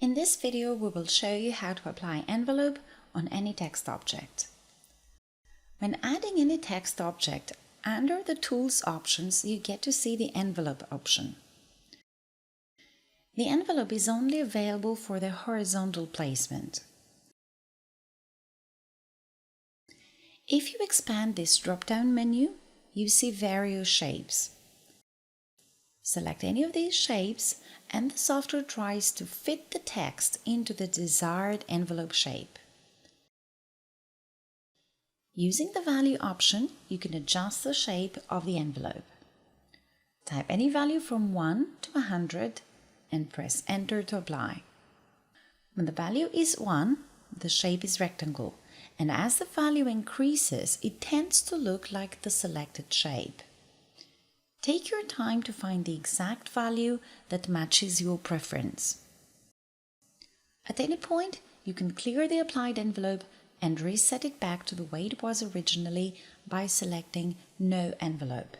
In this video, we will show you how to apply envelope on any text object. When adding any text object, under the Tools options, you get to see the Envelope option. The envelope is only available for the horizontal placement. If you expand this drop-down menu, you see various shapes. Select any of these shapes and the software tries to fit the text into the desired envelope shape. Using the Value option, you can adjust the shape of the envelope. Type any value from 1 to 100 and press Enter to apply. When the value is 1, the shape is rectangle, and as the value increases, it tends to look like the selected shape. Take your time to find the exact value that matches your preference. At any point, you can clear the applied envelope and reset it back to the way it was originally by selecting No Envelope.